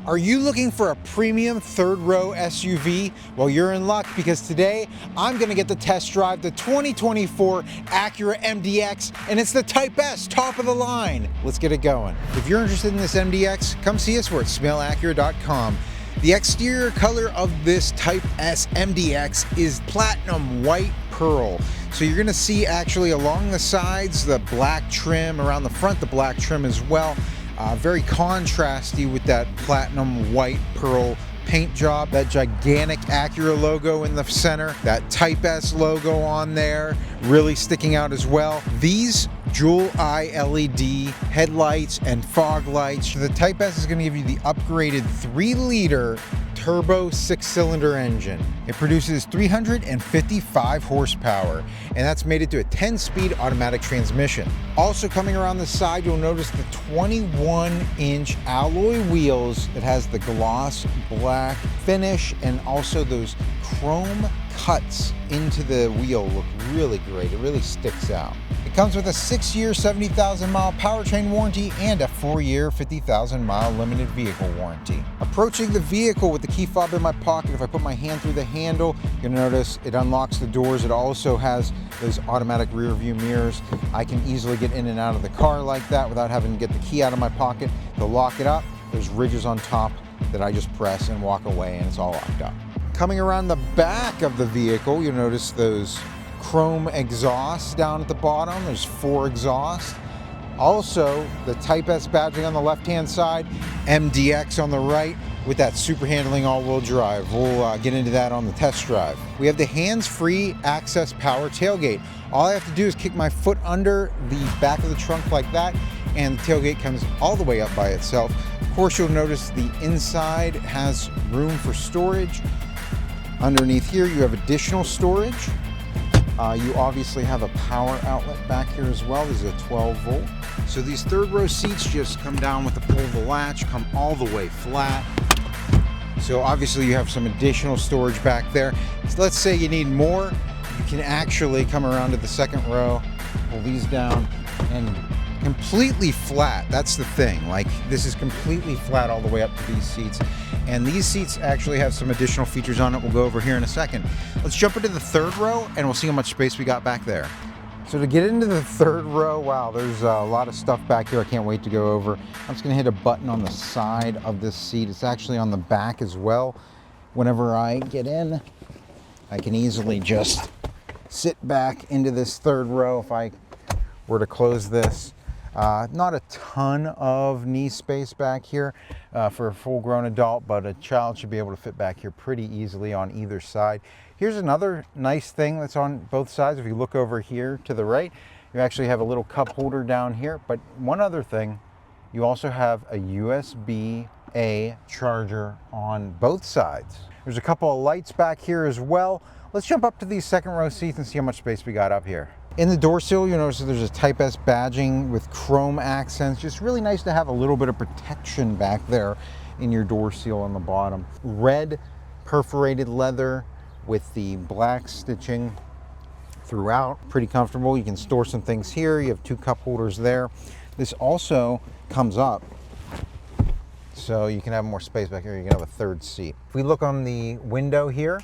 Are you looking for a premium third row SUV? Well, you're in luck, because today I'm gonna get to test drive the 2024 Acura MDX, and it's the Type S, top of the line. Let's get it going. If you're interested in this MDX, come see us. We're at smellacura.com. The exterior color of this Type S MDX is platinum white pearl. So you're gonna see actually along the sides the black trim, around the front the black trim as well. Very contrasty with that platinum white pearl paint job, that gigantic Acura logo in the center, that Type S logo on there really sticking out as well. These dual eye LED headlights and fog lights. The Type S is going to give you the upgraded 3-liter turbo 6-cylinder engine. It produces 355 horsepower, and that's made it to a 10-speed automatic transmission. Also coming around the side, you'll notice the 21-inch alloy wheels. It has the gloss black finish, and also those chrome cuts into the wheel look really great. It really sticks out. It comes with a 6-year, 70,000-mile powertrain warranty and a 4-year, 50,000-mile limited vehicle warranty. Approaching the vehicle with the key fob in my pocket, if I put my hand through the handle, you'll notice it unlocks the doors. It also has those automatic rear view mirrors. I can easily get in and out of the car like that without having to get the key out of my pocket. To lock it up, there's ridges on top that I just press and walk away, and it's all locked up. Coming around the back of the vehicle, you'll notice those chrome exhausts down at the bottom. There's 4 exhausts. Also, the Type S badging on the left-hand side, MDX on the right, with that super handling all-wheel drive. We'll get into that on the test drive. We have the hands-free access power tailgate. All I have to do is kick my foot under the back of the trunk like that, and the tailgate comes all the way up by itself. Of course, you'll notice the inside has room for storage. Underneath here, you have additional storage. You obviously have a power outlet back here as well. This is a 12 volt. So these third row seats just come down with the pull of the latch, come all the way flat. So obviously you have some additional storage back there. So let's say you need more, you can actually come around to the second row, pull these down, and completely flat. That's the thing. Like, this is completely flat all the way up to these seats. And these seats actually have some additional features on it we'll go over here in a second. Let's jump into the third row and we'll see how much space we got back there. So to get into the third row, wow, there's a lot of stuff back here I can't wait to go over. I'm just gonna hit a button on the side of this seat. It's actually on the back as well. Whenever I get in, I can easily just sit back into this third row if I were to close this. Not a ton of knee space back here for a full-grown adult, but a child should be able to fit back here pretty easily on either side. Here's another nice thing that's on both sides. If you look over here to the right, you actually have a little cup holder down here. But one other thing, you also have a USB-A charger on both sides. There's a couple of lights back here as well. Let's jump up to these second row seats and see how much space we got up here. In the door sill, you'll notice that there's a Type S badging with chrome accents. Just really nice to have a little bit of protection back there in your door seal on the bottom. Red perforated leather with the black stitching throughout. Pretty comfortable. You can store some things here. You have 2 cup holders there. This also comes up, so you can have more space back here. You can have a third seat. If we look on the window here,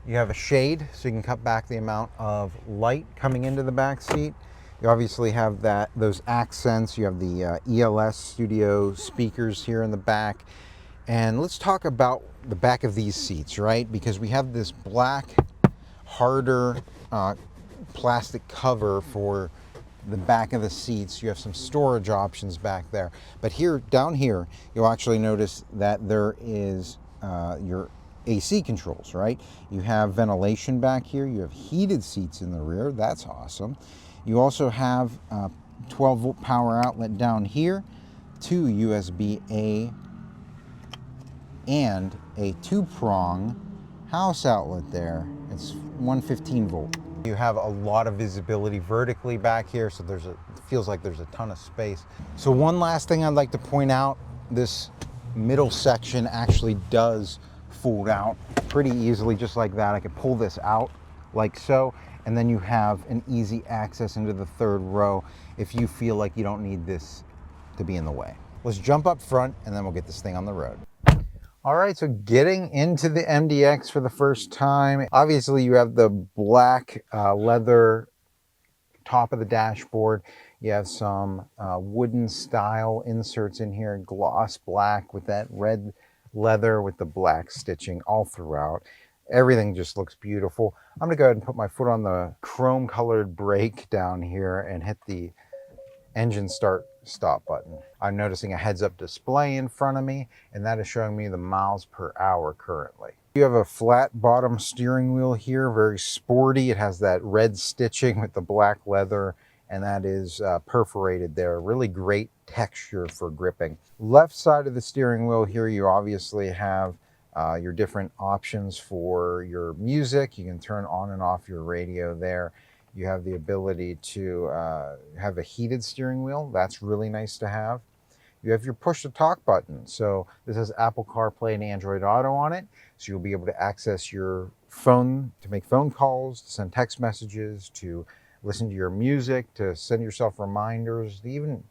you have a shade, so you can cut back the amount of light coming into the back seat. You obviously have those accents. You have the ELS studio speakers here in the back. And let's talk about the back of these seats, right? Because we have this black, harder plastic cover for the back of the seats. You have some storage options back there. But here, down here, you'll actually notice that there is your AC controls, right? You have ventilation back here. You have heated seats in the rear. That's awesome. You also have a 12 volt power outlet down here, 2 USB-A, and a 2-prong house outlet there. It's 115 volt. You have a lot of visibility vertically back here, so it feels like there's a ton of space. So one last thing I'd like to point out, this middle section actually does fold out pretty easily, just like that. I could pull this out like so, and then you have an easy access into the third row if you feel like you don't need this to be in the way. Let's jump up front and then we'll get this thing on the road. All right, so getting into the MDX for the first time. Obviously you have the black leather top of the dashboard. You have some wooden style inserts in here, gloss black with that red leather with the black stitching all throughout. Everything just looks beautiful. I'm gonna go ahead and put my foot on the chrome colored brake down here and hit the engine start stop button. I'm noticing a heads up display in front of me, and that is showing me the miles per hour currently. You have a flat bottom steering wheel here, very sporty. It has that red stitching with the black leather, and that is perforated there. Really great texture for gripping. Left side of the steering wheel here, you obviously have your different options for your music. You can turn on and off your radio there. You have the ability to have a heated steering wheel. That's really nice to have. You have your push to talk button. So this has Apple CarPlay and Android Auto on it. So you'll be able to access your phone to make phone calls, to send text messages, to listen to your music, to send yourself reminders, to even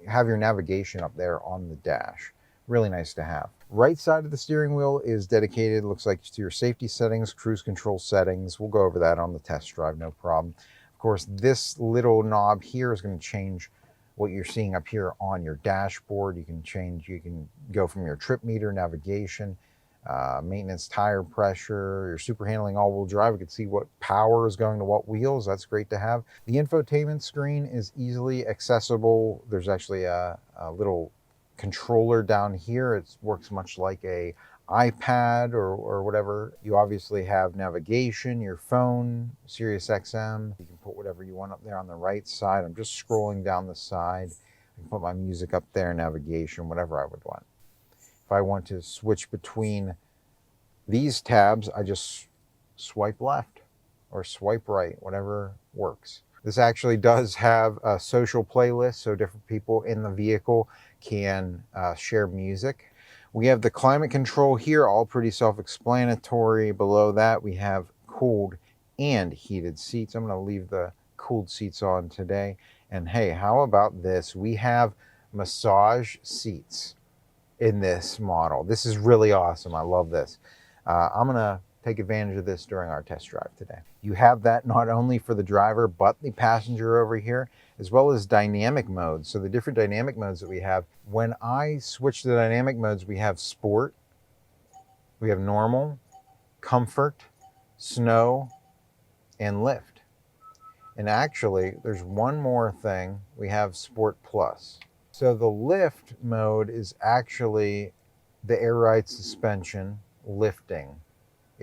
have your navigation up there on the dash. Really nice to have. Right side of the steering wheel is dedicated, looks like, to your safety settings, cruise control settings. We'll go over that on the test drive, no problem. Of course, this little knob here is going to change what you're seeing up here on your dashboard. You can go from your trip meter, navigation, maintenance, tire pressure, your super handling all-wheel drive. You can see what power is going to what wheels. That's great to have. The infotainment screen is easily accessible. There's actually a little controller down here. It works much like a iPad or whatever. You obviously have navigation, your phone, Sirius XM. You can put whatever you want up there on the right side. I'm just scrolling down the side. I can put my music up there, navigation, whatever I would want. If I want to switch between these tabs, I just swipe left or swipe right, whatever works. This actually does have a social playlist, so different people in the vehicle can share music. We have the climate control here, all pretty self-explanatory. Below that, we have cooled and heated seats. I'm going to leave the cooled seats on today. And hey, how about this? We have massage seats in this model. This is really awesome. I love this. I'm going to take advantage of this during our test drive today. You have that not only for the driver, but the passenger over here, as well as dynamic modes. So the different dynamic modes that we have, when I switch to the dynamic modes, we have sport, we have normal, comfort, snow, and lift. And actually, there's one more thing. We have Sport Plus. So the lift mode is actually the air ride suspension lifting.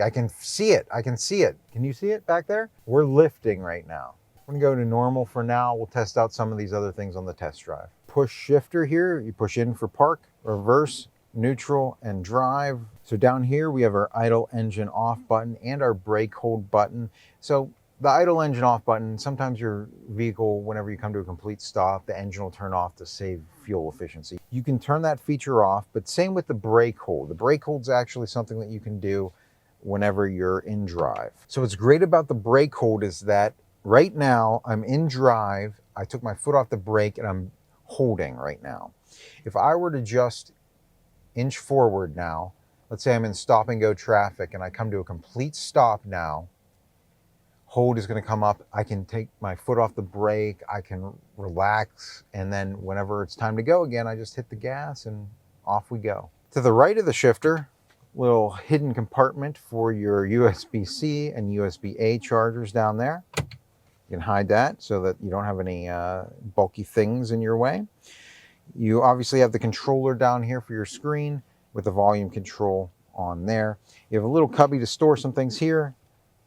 I can see it. I can see it. Can you see it back there? We're lifting right now. I'm gonna go to normal for now. We'll test out some of these other things on the test drive. Push shifter here. You push in for park, reverse, neutral, and drive. So down here we have our idle engine off button and our brake hold button. So the idle engine off button, sometimes your vehicle, whenever you come to a complete stop, the engine will turn off to save fuel efficiency. You can turn that feature off, but same with the brake hold. The brake hold is actually something that you can do whenever you're in drive. So what's great about the brake hold is that right now I'm in drive, I took my foot off the brake and I'm holding right now. If I were to just inch forward now, let's say I'm in stop and go traffic and I come to a complete stop now, hold is going to come up. I can take my foot off the brake, I can relax, and then whenever it's time to go again, I just hit the gas and off we go. To the right of the shifter, little hidden compartment for your USB-C and USB-A chargers down there. You can hide that so that you don't have any bulky things in your way. You obviously have the controller down here for your screen with the volume control on there. You have a little cubby to store some things here,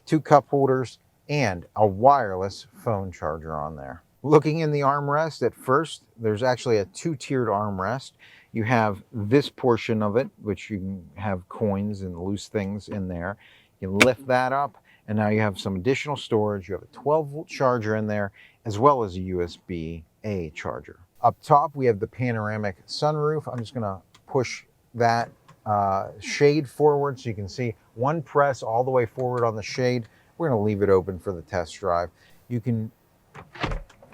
2 cup holders, and a wireless phone charger on there. Looking in the armrest at first, there's actually a 2-tiered armrest. You have this portion of it, which you can have coins and loose things in there. You can lift that up, and now you have some additional storage. You have a 12-volt charger in there, as well as a USB-A charger. Up top, we have the panoramic sunroof. I'm just gonna push that shade forward so you can see one press all the way forward on the shade. We're gonna leave it open for the test drive. You can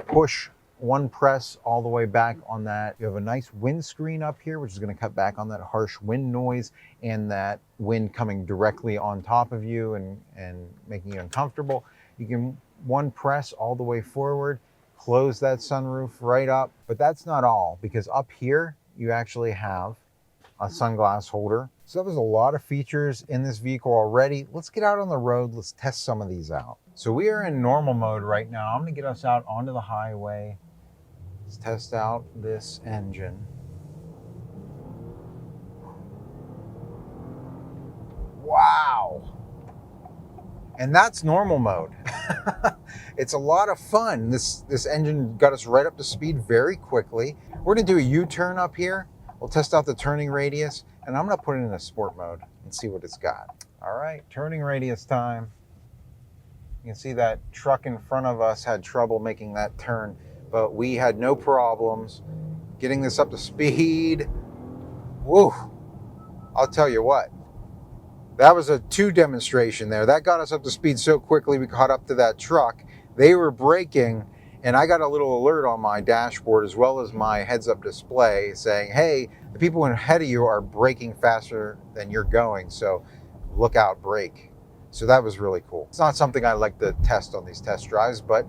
push one press all the way back on that. You have a nice windscreen up here, which is going to cut back on that harsh wind noise and that wind coming directly on top of you and making you uncomfortable. You can one press all the way forward, close that sunroof right up. But that's not all, because up here you actually have a sunglass holder. So there's a lot of features in this vehicle already. Let's get out on the road. Let's test some of these out. So we are in normal mode right now. I'm going to get us out onto the highway. Let's test out this engine. Wow. And that's normal mode. It's a lot of fun. This engine got us right up to speed very quickly. We're going to do a U-turn up here. We'll test out the turning radius, and I'm going to put it in a sport mode and see what it's got. All right, turning radius time. You can see that truck in front of us had trouble making that turn, but we had no problems getting this up to speed. Whoa, I'll tell you what, that was a 2 demonstration there. That got us up to speed so quickly we caught up to that truck. They were braking, and I got a little alert on my dashboard as well as my heads-up display saying, hey, the people ahead of you are braking faster than you're going, so look out, brake. So that was really cool. It's not something I like to test on these test drives, but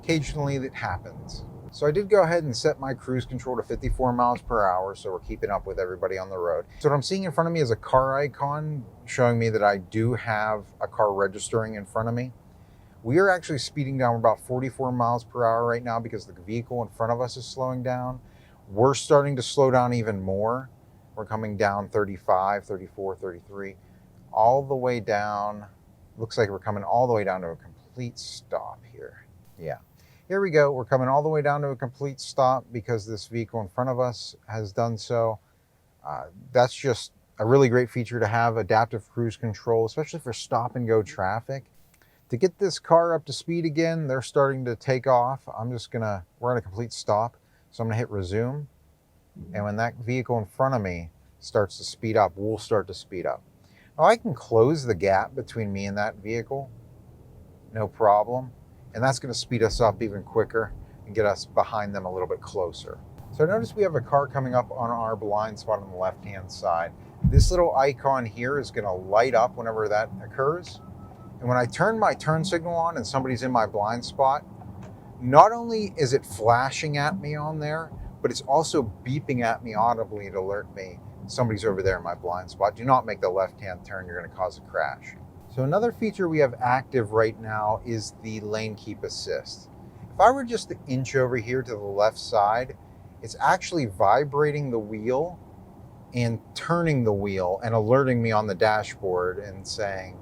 occasionally it happens. So I did go ahead and set my cruise control to 54 miles per hour, so we're keeping up with everybody on the road. So what I'm seeing in front of me is a car icon showing me that I do have a car registering in front of me. We are actually speeding down. We're about 44 miles per hour right now because the vehicle in front of us is slowing down. We're starting to slow down even more. We're coming down 35, 34, 33, all the way down. Looks like we're coming all the way down to a complete stop here. Yeah, here we go. We're coming all the way down to a complete stop because this vehicle in front of us has done so. That's just a really great feature to have, adaptive cruise control, especially for stop and go traffic. To get this car up to speed again, they're starting to take off. We're at a complete stop. So I'm gonna hit resume. And when that vehicle in front of me starts to speed up, we'll start to speed up. Now I can close the gap between me and that vehicle, no problem. And that's gonna speed us up even quicker and get us behind them a little bit closer. So notice we have a car coming up on our blind spot on the left-hand side. This little icon here is gonna light up whenever that occurs. And when I turn my turn signal on and somebody's in my blind spot, not only is it flashing at me on there, but it's also beeping at me audibly to alert me somebody's over there in my blind spot. Do not make the left-hand turn, you're gonna cause a crash. So another feature we have active right now is the lane keep assist. If I were just to inch over here to the left side, it's actually vibrating the wheel and turning the wheel and alerting me on the dashboard and saying,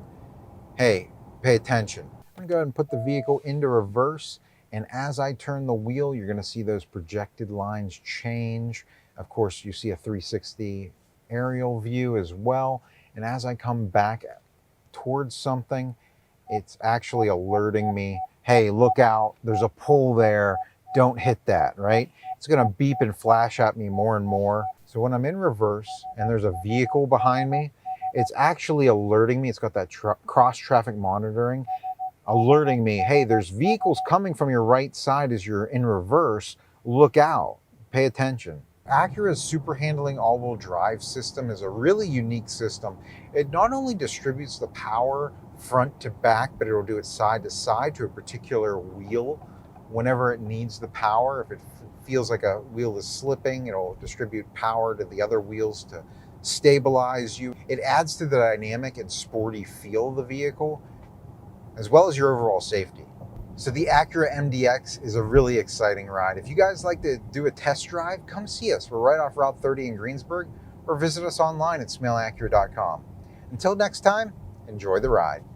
hey, pay attention. I'm gonna go ahead and put the vehicle into reverse, and as I turn the wheel, you're gonna see those projected lines change. Of course, you see a 360 aerial view as well, and as I come back towards something, it's actually alerting me, hey, look out, there's a pull there, don't hit that, right? It's gonna beep and flash at me more and more. So when I'm in reverse and there's a vehicle behind me, it's actually alerting me. It's got that cross traffic monitoring, alerting me, hey, there's vehicles coming from your right side as you're in reverse. Look out, pay attention. Acura's super handling all-wheel drive system is a really unique system. It not only distributes the power front to back, but it'll do it side to side to a particular wheel whenever it needs the power. If it feels like a wheel is slipping, it'll distribute power to the other wheels to stabilize you. It adds to the dynamic and sporty feel of the vehicle, as well as your overall safety. So the Acura MDX is a really exciting ride. If you guys like to do a test drive, come see us. We're right off Route 30 in Greensburg, or visit us online at smailacura.com. Until next time, enjoy the ride.